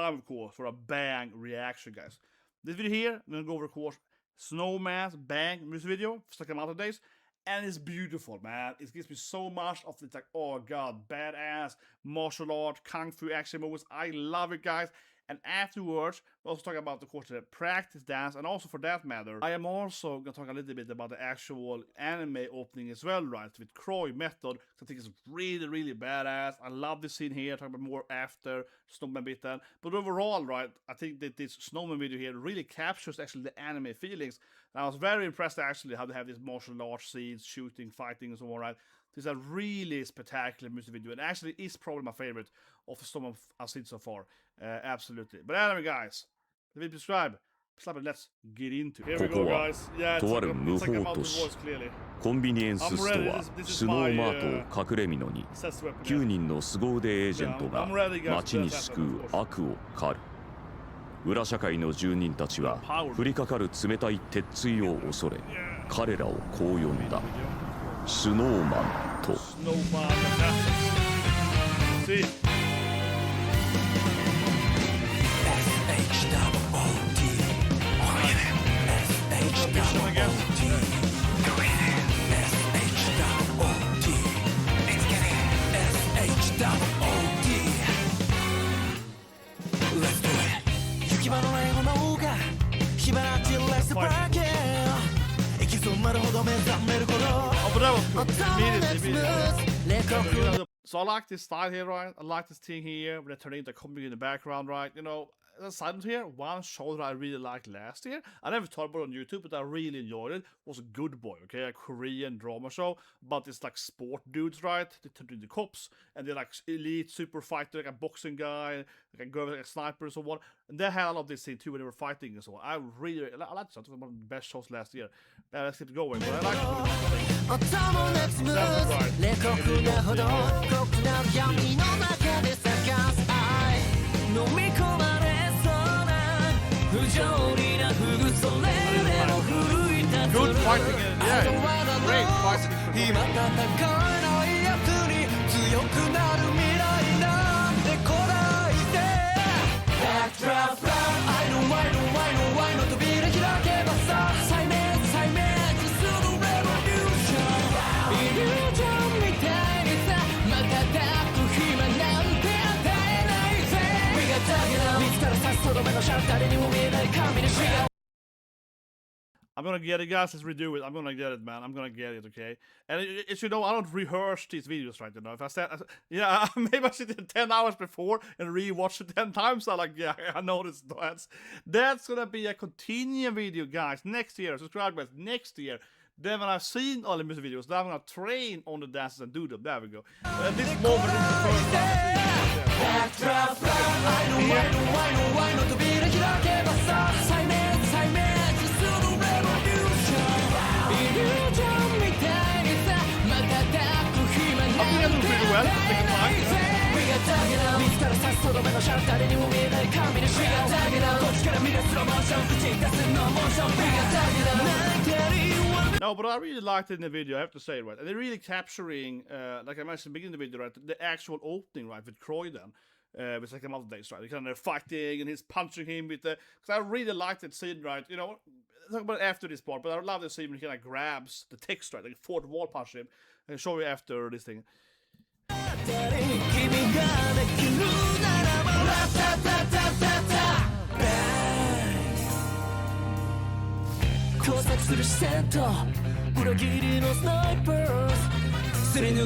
time, of course, for a bang reaction, guys. This video here, I'm gonna go over, of course, Snowman's bang music video, Sakamoto Days, and it's beautiful, man. It gives me so much of it's like, oh god, badass martial art, kung fu action movies. I love it, guys. And afterwards, we'll also talk about, of course, the practice dance, and also for that matter, I am also going to talk a little bit about the actual anime opening as well, right, with Kroi method. I think it's really, really badass. I love this scene here. I'll talk about more after Snowman bit then. But overall, right, I think that this Snowman video here really captures actually the anime feelings. And I was very impressed actually how they have these martial arts scenes, shooting, fighting, and so on, right? This is a really spectacular music video, and actually is probably my favorite of the Snowman I've seen so far. Absolutely. But anyway, guys, if you subscribe, let's get into it. Here we go, guys. Yeah, it's like a voice, clearly. コンビニエンスストアスノーマートを隠れ蓑に9人の凄腕エージェントが街に救う悪を狩る。裏社会の住人たちは降りかかる冷たい鉄槌を恐れ、彼らをこう呼んだ。スノーマンと。So I like this style here, right? I like this thing here, where they're turning the comedy in the background, right? You know, there's a side here, one show that I really liked last year. I never thought about it on YouTube, but I really enjoyed it. Was Good Boy, okay? A Korean drama show, but it's like sport dudes, right? They turn into cops, and they're like elite super fighter, like a boxing guy, like a girl, like a sniper, and so on. And they had a lot of this thing too when they were fighting and so on. I like this. It was one of the best shows last year. Let's keep going, but I like it. Good fighting, yeah, great fighting. I'm gonna get it, guys. Let's redo it. I'm gonna get it, man. I'm gonna get it, okay? And it's, you know, I don't rehearse these videos, right? You know, if I said, yeah, maybe I should do 10 hours before and rewatch it 10 times. I'm like, yeah, I noticed that's gonna be a continuing video, guys. Next year, subscribe, guys. Next year. Then when I've seen all the music videos, then I'm gonna train on the dances and do them. There we go. This moment is the first time. No, but I really liked it in the video, I have to say, right? And they're really capturing, like I mentioned at the beginning of the video, right? The actual opening, right? With Kroi then, with Sakamato Days, right? They're kind of fighting and he's punching him with the... Because I really liked that scene, right? You know, talk about it after this part, but I love the scene when he kind of grabs the text, right? Like fourth wall punch him. I'll show you after this thing. I was spending a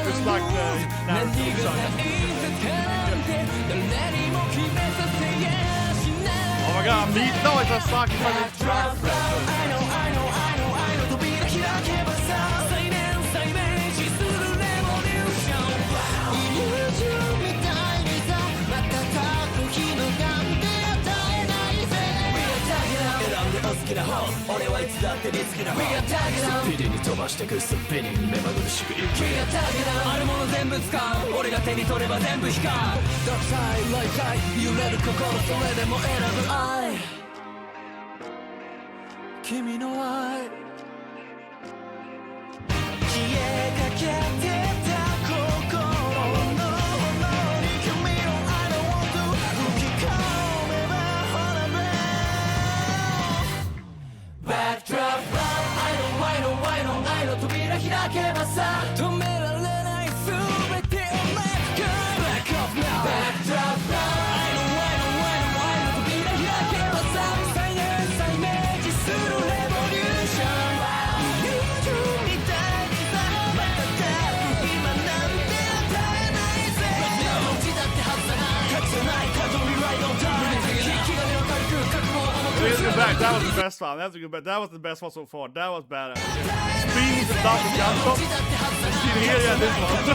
it's like oh my god, me? No, it's a suck. な方俺はいつだってリスクな方スピーディーに飛ばしてくスピニング目まぐるしく行くあるもの全部使う俺が手に取れば全部光るダサいライタイ揺れる心それでも選ぶ愛君の愛消えかけてた心の炎に君の愛の温度吹き込めばほらBackdrop Love I know愛の扉開けばさ止められない全てを Let go Back up now Backdrop Love I know愛の扉開けばさ再現再明示するレボリューション友情みたいにさまた出る今なんて与えないぜ落ちだって外さない隠さない数に Right on time 気が出る軽く覚悟を重く Let's go back. That was the best one. That's a good bet. That was the best one so far. That was badass. Speed the double jump shot. See here, yeah, this one.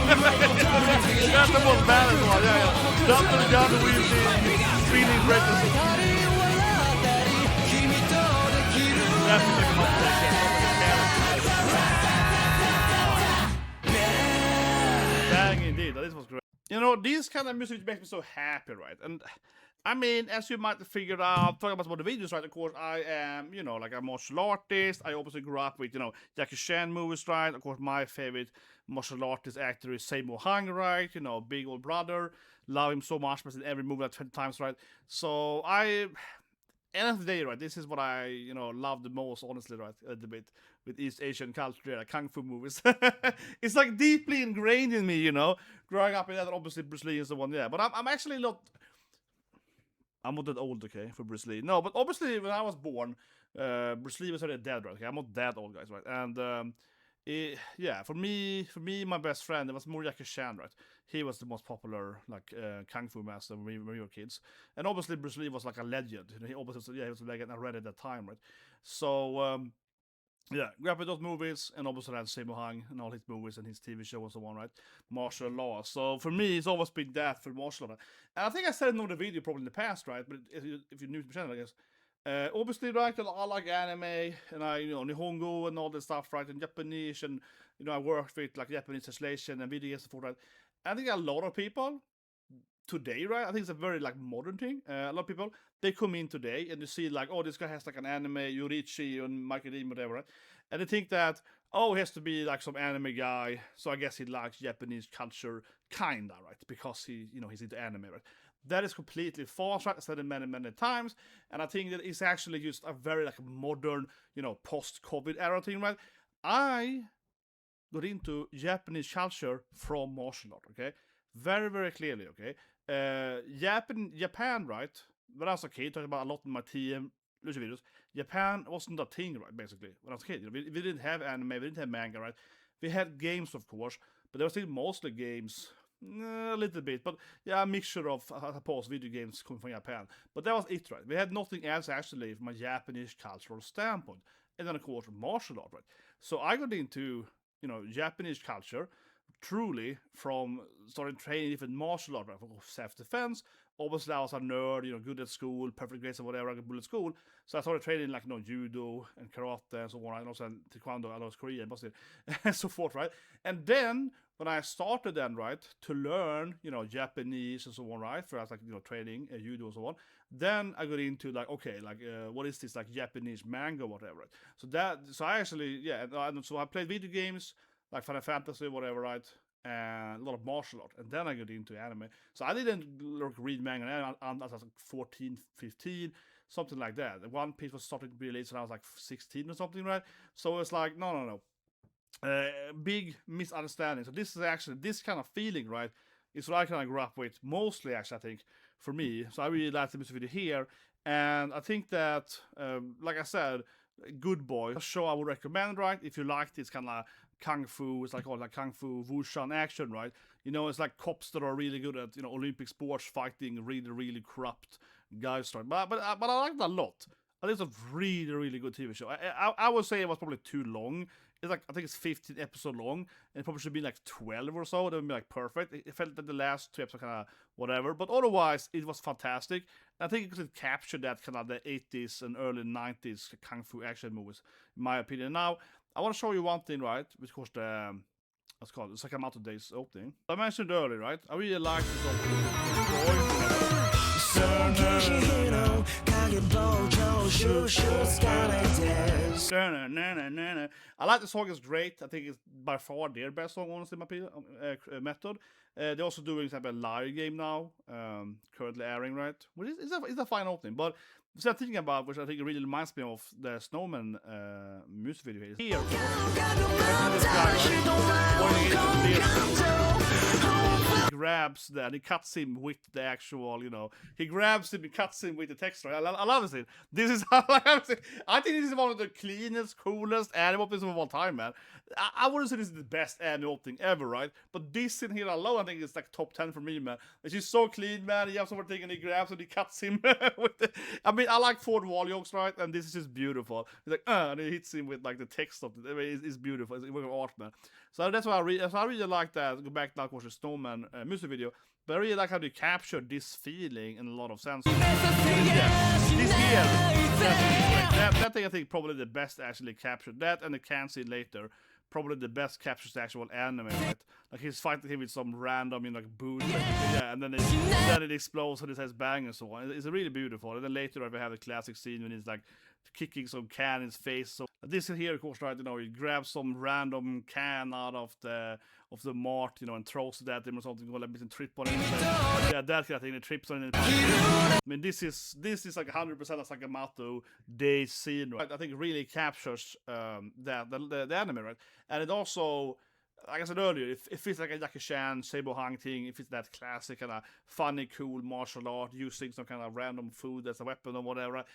That's the most badass one. Yeah, yeah. Double jump, we see speeding breakers. That's the Bang indeed. This was great. You know, these kind of music makes me so happy, right? And I mean, as you might have figured out, talking about the videos, right? Of course, I am, you know, like a martial artist. I obviously grew up with, you know, Jackie Chan movies, right? Of course, my favorite martial artist actor is Sammo Hung, right? You know, big old brother. Love him so much, but in every movie like 20 times, right? So end of the day, right? This is what I, you know, love the most, honestly, right? A little bit with East Asian culture, like kung fu movies. It's like deeply ingrained in me, you know, growing up in that. Obviously, Bruce Lee is the one, yeah. But I'm actually not. I'm not that old, okay, for Bruce Lee. No, but obviously when I was born, Bruce Lee was already dead, right? Okay, I'm not that old, guys, right? And yeah, for me, my best friend, it was more Jackie Chan, right? He was the most popular, like, kung fu master when we were kids. And obviously Bruce Lee was like a legend. You know, he obviously, yeah, he was a legend. I read at that time, right? So, yeah, grab those movies, and obviously then Sammo Hung and all his movies and his TV show and so on, right? Martial law. So for me, it's always been that for martial law. And I think I said in another video probably in the past, right? But if you're new to the channel, I guess. Obviously, right, I like anime, and I, you know, Nihongo and all this stuff, right? And Japanese, and, you know, I worked with, like, Japanese translation and video games and stuff, right? I think a lot of people today, right? I think it's a very, like, modern thing. A lot of people, they come in today and you see, like, oh, this guy has, like, an anime, Yorichi and Michael Dean, whatever, right? And they think that, oh, he has to be, like, some anime guy, so I guess he likes Japanese culture, kinda, right? Because he, you know, he's into anime, right? That is completely false, right? I said it many, many times. And I think that it's actually just a very, like, modern, you know, post-COVID era thing, right? I got into Japanese culture from martial art, okay? Very, very clearly, okay? Japan, right? When I was a kid, talking about a lot in my TM videos, Japan wasn't a thing, right? Basically, when I was a kid, you know, we didn't have anime, we didn't have manga, right? We had games, of course, but there were still mostly games, a little bit, but yeah, a mixture of video games coming from Japan. But that was it, right? We had nothing else actually from a Japanese cultural standpoint, and then of course martial art, right? So I got into, you know, Japanese culture truly from starting training different martial art, right? For self-defense. Obviously, I was a nerd, you know, good at school, perfect grades and whatever, I could bullet school. So I started training, like, you know, judo and karate and so on, and also taekwondo, I was Korean, and so forth, right? And then, when I started then, right, to learn, you know, Japanese and so on, right, for, like, you know, training, judo and so on, then I got into, like, okay, like, what is this, like, Japanese manga or whatever, right? So I actually, yeah, and so I played video games, like Final Fantasy, whatever, right? And a lot of martial art, and then I got into anime. So I didn't read manga until I was like 14, 15, something like that. One Piece was starting to be released when I was like 16 or something, right? So it's like, no. Big misunderstanding. So this is actually, this kind of feeling, right, is what I kind of grew up with, mostly, actually, I think, for me. So I really like the music video here, and I think that, like I said, Good Boy, a show I would recommend, right? If you like this kind of kung fu, it's like all like kung fu wushan action, right? You know, it's like cops that are really good at, you know, Olympic sports, fighting really, really corrupt guys, right? But I like it a lot. I think it's a really, really good TV show. I would say it was probably too long. It's like, I think it's 15 episodes long, and it probably should be like 12 or so. That would be like perfect. It felt that the last 2 episodes kind of whatever, but otherwise it was fantastic. I think it captured that kind of the 80s and early 90s kung fu action movies, in my opinion. Now, I want to show you one thing, right? Which was the, what's called, the Sakamoto Days opening. I mentioned earlier, right? I really like this opening. I like the song, it's great. I think it's by far their best song, honestly, in my opinion, method. They're also doing a live game now, currently airing, right? Which is it's a fine opening. But what I'm thinking about, which I think really reminds me of the Snowman music video here. He grabs that, he cuts him with the actual, you know, he grabs him, he cuts him with the text, right? I love this. This is, I think this is one of the cleanest, coolest anime openings of all time, man. I wouldn't say this is the best anime opening ever, right? But this in here alone, I think it's like top 10 for me, man. It's just so clean, man. You have someone taking, he grabs and he cuts him with the, I mean, I like Ford wall jokes, right? And this is just beautiful. He's like, and he hits him with like the text of it. I mean, it's beautiful. It's work of art, man. So that's why I really like that. Go back now, of course, the Snowman music video. But I really like how they captured this feeling in a lot of sense. Yeah, this here, that thing I think probably the best actually captured. That and the can see later. Probably the best captures the actual anime, right? Like he's fighting him with some random, you know, like boot, like, yeah, and then it explodes and it has bang and so on. It's really beautiful. And then later we have the classic scene when he's like kicking some can in his face. So this here, of course, right? You know, he grabs some random can out of the mart, you know, and throws it at him or something, or like a trip on him. Yeah, that kind of thing. It trips on him. I mean, this is like 100% a Sakamoto Days scene, right? I think it really captures the anime, right? And it also, like I said earlier, it feels like a Jackie Chan, Sabo Hang thing. If it's that classic kind of funny, cool martial art, using some kind of random food as a weapon or whatever,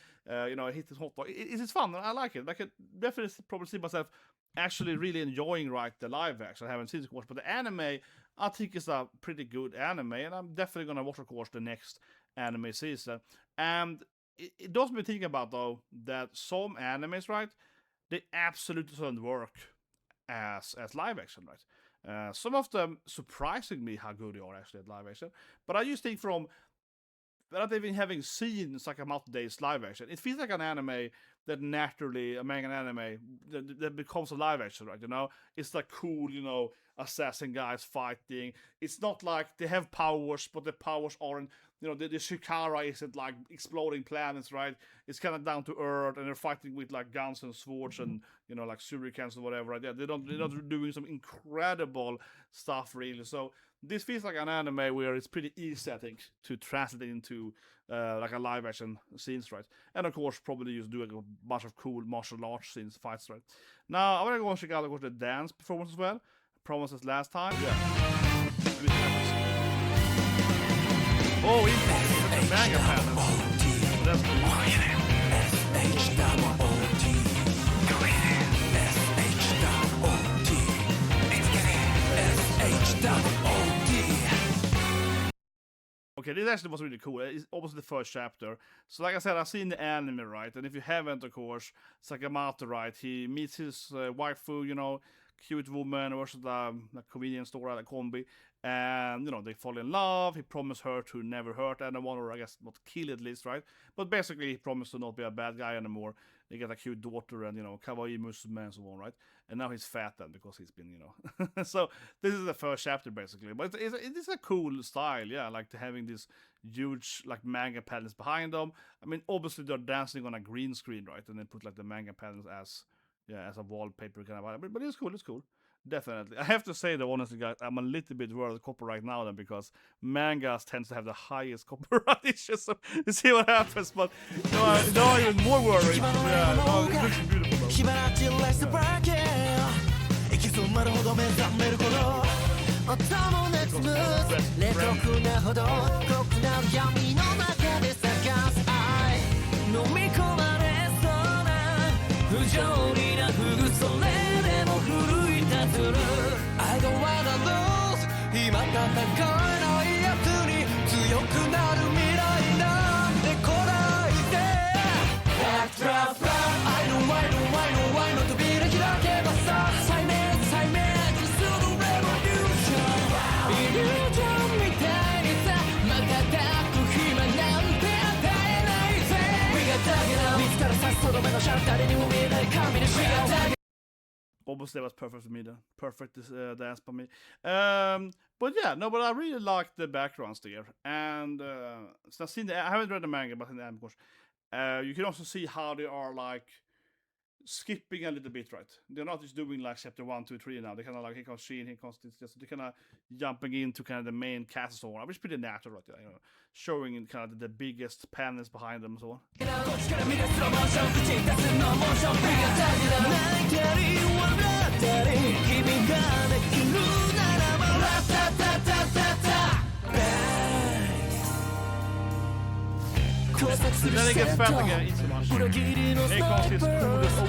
you know, hit this hot dog. It's fun. I like it. I could definitely probably see myself actually really enjoying the live action. I haven't seen it, of course, but the anime, I think is a pretty good anime, and I'm definitely gonna watch, of course, the next anime season. And it does me think about though that some animes, right, they absolutely don't work as live action, right? Some of them surprising me how good they are actually at live action. But I just think from without even having seen Sakamoto Days live action, it feels like an anime that naturally, a manga anime that becomes a live action, right? You know, it's like cool, you know, assassin guys fighting. It's not like they have powers, but the powers aren't, you know, the Shikara isn't like exploding planets, right? It's kind of down to earth, and they're fighting with like guns and swords and, you know, like shurikens or whatever, right? Yeah, they're not doing some incredible stuff, really. So this feels like an anime where it's pretty easy, I think, to translate into like a live action scenes, right? And of course, probably just do a bunch of cool martial arts scenes, fights, right? Now, I'm gonna go and check out, of course, the dance performance as well. Promises last time. Yeah. Oh, he's a manga pattern. That's cool. Okay, this actually was really cool. It's almost the first chapter. So like I said, I've seen the anime, right? And if you haven't, of course, Sakamoto, right? He meets his waifu, you know, cute woman, versus the convenience store at a combi. And, you know, they fall in love. He promised her to never hurt anyone, or I guess not kill at least, right? But basically, he promised to not be a bad guy anymore. They get a cute daughter and, you know, kawaii musume and so on, right? And now he's fat then because he's been, you know. So this is the first chapter, basically. But it is a cool style, yeah, like having this huge, like, manga panels behind them. I mean, obviously, they're dancing on a green screen, right? And they put, like, the manga panels as a wallpaper kind of. But it's cool. Definitely. I have to say though, honestly, guys, I'm a little bit worried of copyright now then, because mangas tends to have the highest copyright issues. So you see what happens, but no, I'm even more worried. Yeah, no, it looks beautiful I don't wanna lose 今戦えないやつに強くなる未来なんてこないで Backdraft I know 扉開けばさ再明する Revolution イリュージョンみたいにさ瞬く暇なんて与 obviously that was perfect for me then. Perfect dance by me. But yeah, no, but I really like the backgrounds there. And so I haven't read the manga, but in the anime, of course, you can also see how they are like skipping a little bit, right? They're not just doing like chapter 1, 2, 3 now. They kind of like they're kind of jumping into kind of the main cast and so on, which is pretty natural, right? You know, showing in kind of the biggest panels behind them and so on. Then it gets fat again, eat so much. Hey, cost is coolest old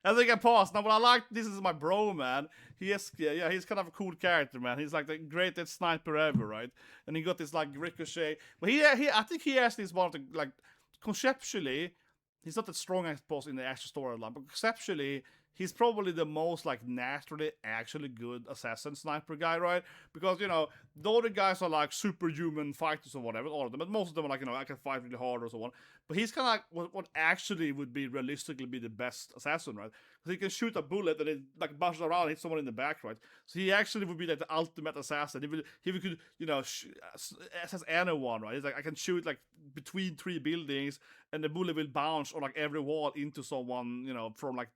I think I paused now, but I like this is my bro, man. He's kind of a cool character, man. He's like the greatest sniper ever, right? And he got this like ricochet. But I think he actually is one of the like conceptually, he's not that strong as opposed in the actual storyline, but conceptually, he's probably the most like naturally actually good assassin sniper guy, right? Because you know the other guys are like superhuman fighters or whatever, all of them, but most of them are like, you know, I can fight really hard or so on. But he's kind of like what actually would be realistically be the best assassin, right? Because he can shoot a bullet and it like bounces around and hits someone in the back, right? So he actually would be like the ultimate assassin. He could you know assassin anyone, right? He's like I can shoot like between 3 buildings and the bullet will bounce on like every wall into someone, you know, from like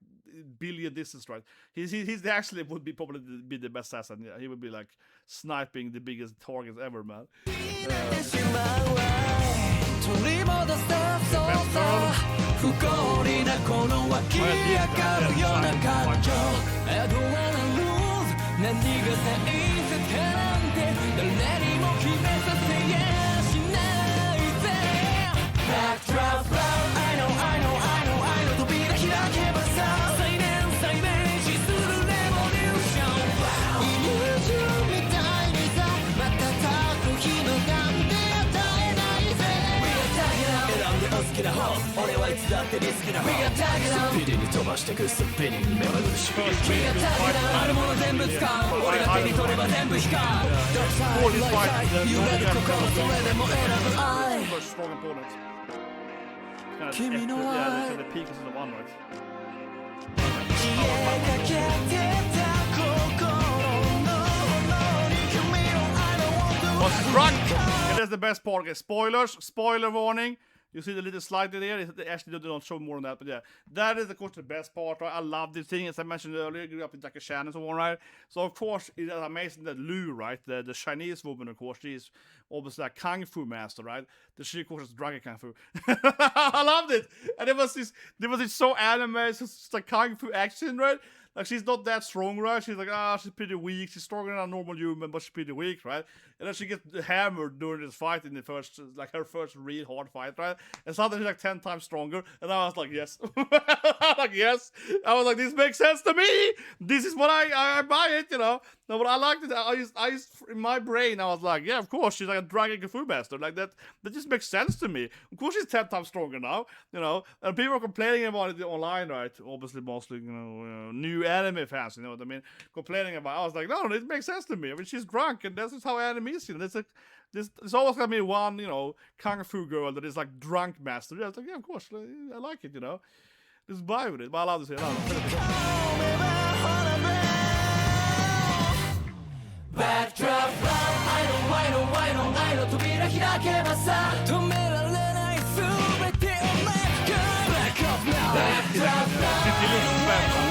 billion distance, right? He's actually would be probably be the best assassin. Yeah, he would be like sniping the biggest targets ever, man. Strong opponents. Yeah, the peak is the one, right? Was drunk! And that's the best part. Okay, spoiler warning. You see the little slide there? They actually don't show more than that, but yeah. That is, of course, the best part, right? I love this thing, as I mentioned earlier, grew up in Jackie Chan and so on, right? So, of course, it is amazing that Lu, right? The Chinese woman, of course, she's obviously a Kung Fu master, right? She, of course, is Dragon Kung Fu. I loved it! And there was this so anime, it's just like Kung Fu action, right? Like, she's not that strong, right? She's like, she's pretty weak. She's stronger than a normal human, but she's pretty weak, right? And then she gets hammered during this fight in the first, like, her first real hard fight, right? And suddenly she's like 10 times stronger. And I was like, yes. Yes. I was like, this makes sense to me. This is what I buy it, you know? No, but I liked it. I used in my brain, I was like, yeah, of course, she's like a Dragon Kung Fu master. Like, that just makes sense to me. Of course, she's 10 times stronger now, you know? And people are complaining about it online, right? Obviously, mostly, you know, new anime fans, you know what I mean? Complaining about it. I was like, no, it makes sense to me. I mean, she's drunk, and that's just how anime is, you know? There's always gonna be one, you know, Kung Fu girl that is like drunk master. Yeah, I was like, yeah, of course, I like it, you know? Just buy with it. But I love this. Backdrop, I know 扉開けばさ止められない全てを Let go Back up now Backdrop, I know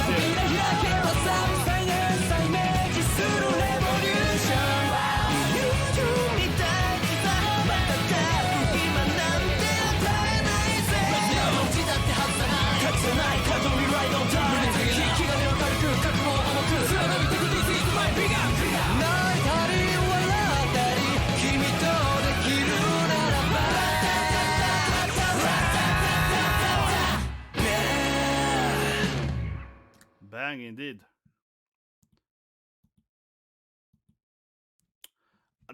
扉開けばさ再現再明示するレボリューション友情みたいにさまた今なんて与えないぜ文字だって外さない隠さない角に Right on time 気が出は軽く覚悟は重く貫いてく This is my big up Bang indeed.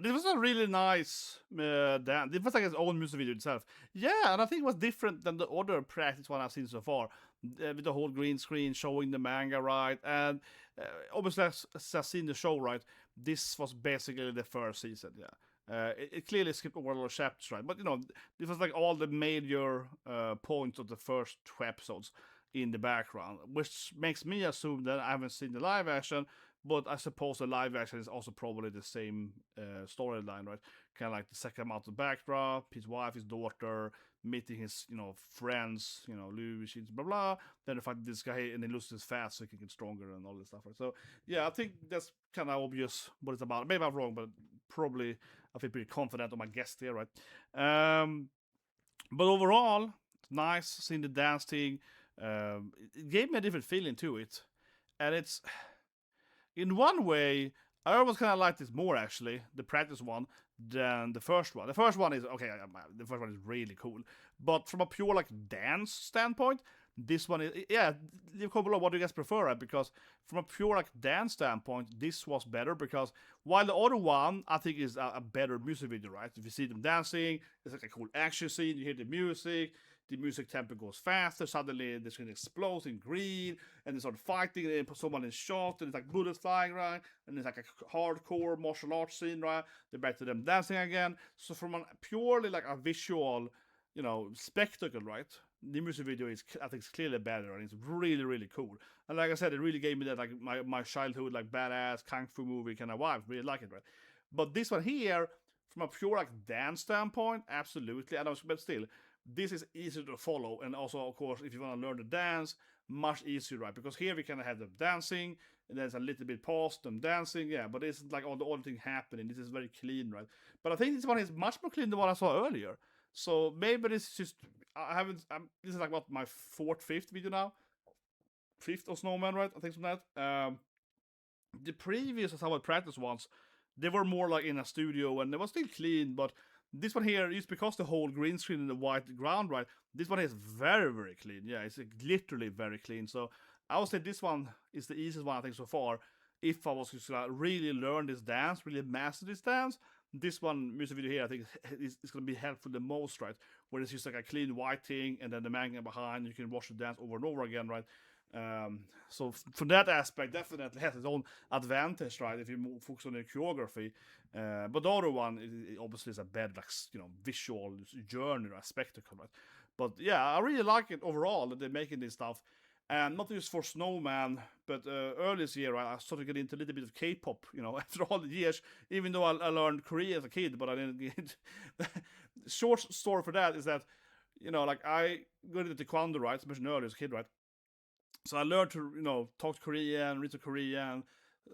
This was a really nice dance. It was like his own music video itself. Yeah, and I think it was different than the other practice one I've seen so far. With the whole green screen showing the manga, right? And obviously, as I've seen the show, right? This was basically the first season, yeah. It clearly skipped over a lot of chapters, right? But you know, this was like all the major points of the first 2 episodes in the background, which makes me assume that I haven't seen the live action. But I suppose the live action is also probably the same storyline, right? Kind of like the Sakamoto backdrop, his wife, his daughter, meeting his, you know, friends, you know, Louis, blah blah. Then they fight this guy and he loses fast so he can get stronger and all this stuff, right? So yeah, I think that's kind of obvious what it's about. Maybe I'm wrong, but probably I feel pretty confident on my guess here, right? But overall, it's nice seeing the dance thing. It gave me a different feeling to it, and it's in one way I almost kind of like this more actually, the practice one, than the first one. The first one is okay. The first one is really cool, but from a pure like dance standpoint, this one is leave a comment below what do you guys prefer, right? Because from a pure like dance standpoint, this was better because while the other one I think is a better music video, right? If you see them dancing, it's like a cool action scene. You hear the music tempo goes faster. Suddenly the screen explodes in green, and they start fighting. And they put someone in shot, and it's like bullets flying, right? And it's like a hardcore martial arts scene, right? They're back to them dancing again. So from a purely like a visual, you know, spectacle, right? The music video is, I think, it's clearly better, and it's really, really cool. And like I said, it really gave me that like my childhood like badass kung fu movie kind of vibe. Really like it, right? But this one here, from a pure like dance standpoint, absolutely. But still, this is easier to follow, and also of course if you want to learn the dance, much easier, right? Because here we kind of have them dancing, and there's a little bit pause them dancing, yeah, but it's like all the other thing happening. This is very clean, right? But I think this one is much more clean than what I saw earlier. So maybe this is just this is like what my 4th, 5th video now, 5th of Snowman, right? I think from that. The previous Somewhat practice ones, they were more like in a studio and they were still clean, but this one here is because the whole green screen and the white ground, right? This one is very, very clean. Yeah, it's literally very clean. So I would say this one is the easiest one I think so far. If I was to really learn this dance, really master this dance, this one music video here I think is going to be helpful the most, right? Where it's just like a clean white thing and then the manga behind, you can watch the dance over and over again, right? So from that aspect, definitely has its own advantage, right? If you focus on the choreography, but the other one obviously is a better, like, you know, visual journey or a spectacle, right? But yeah, I really like it overall that they're making this stuff, and not just for Snowman, but earlier this year I started getting into a little bit of K-pop, you know, after all the years. Even though I learned Korean as a kid, but I didn't get. Short story for that is that, you know, like I got into Taekwondo, right? As I mentioned earlier as a kid, right? So I learned to, you know, talk Korean, read Korean,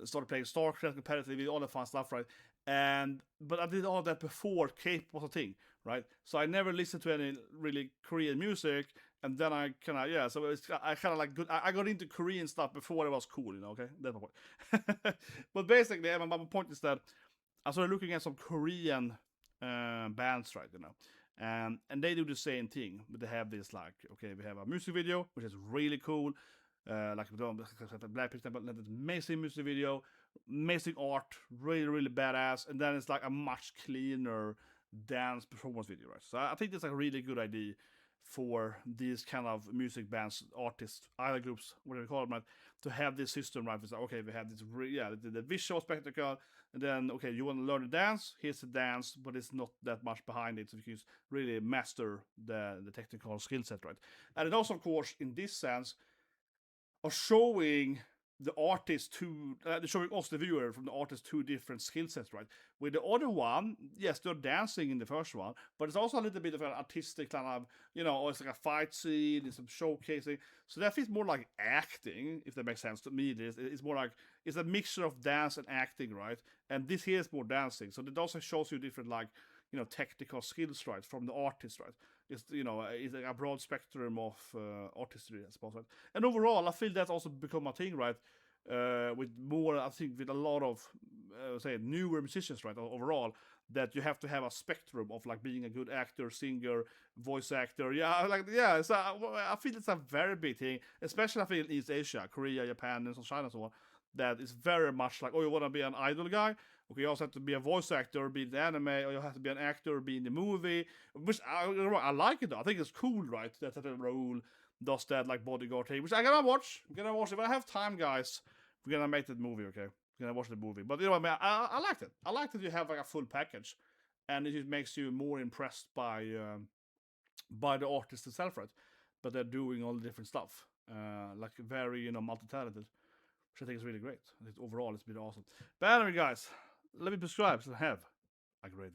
started playing StarCraft competitively, all that fun stuff, right? But I did all that before K-pop was a thing, right? So I never listened to any really Korean music, and then I kind of, so I kind of like I got into Korean stuff before it was cool, you know, okay? That's my point. But basically, my point is that I started looking at some Korean bands, right, you know? And they do the same thing, but they have this like, okay, we have a music video, which is really cool. Like Blackpink, but an amazing music video, amazing art, really, really badass. And then it's like a much cleaner dance performance video, right? So I think that's a really good idea for these kind of music bands, artists, idol groups, whatever you call them, right? To have this system, right? It's like, okay, we have this, the visual spectacle, and then, okay, you want to learn the dance, here's the dance, but it's not that much behind it, so you can really master the technical skill set, right? And it also, of course, in this sense, are showing the artist they're showing us the viewer from the artist 2 different skill sets, right? With the other one, yes, they're dancing in the first one, but it's also a little bit of an artistic kind of, you know, it's like a fight scene, it's some showcasing. So that feels more like acting, if that makes sense to me. It's more like, it's a mixture of dance and acting, right? And this here is more dancing. So it also shows you different, like, you know, technical skills, right, from the artist, right? It's, you know, it's like a broad spectrum of artistry, I suppose, right? And overall, I feel that's also become a thing, right? With more, I think, with a lot of, say, newer musicians, right? Overall, that you have to have a spectrum of like being a good actor, singer, voice actor. So I feel it's a very big thing, especially I feel in East Asia, Korea, Japan, and China, and so on. That is very much like, oh, you want to be an idol guy? Okay, you also have to be a voice actor, be in the anime, or you have to be an actor, be in the movie. Which I like it though. I think it's cool, right? That Raul does that like bodyguard thing, which I'm gonna watch. If I have time, guys, we're gonna make that movie, okay? We're gonna watch the movie. But you know what, man, I liked it. I liked that you have like a full package. and it just makes you more impressed by the artist itself, right? But they're doing all the different stuff, like very multi-talented, which I think is really great. I think overall it's been awesome. But anyway, guys, let me subscribe so have a great day.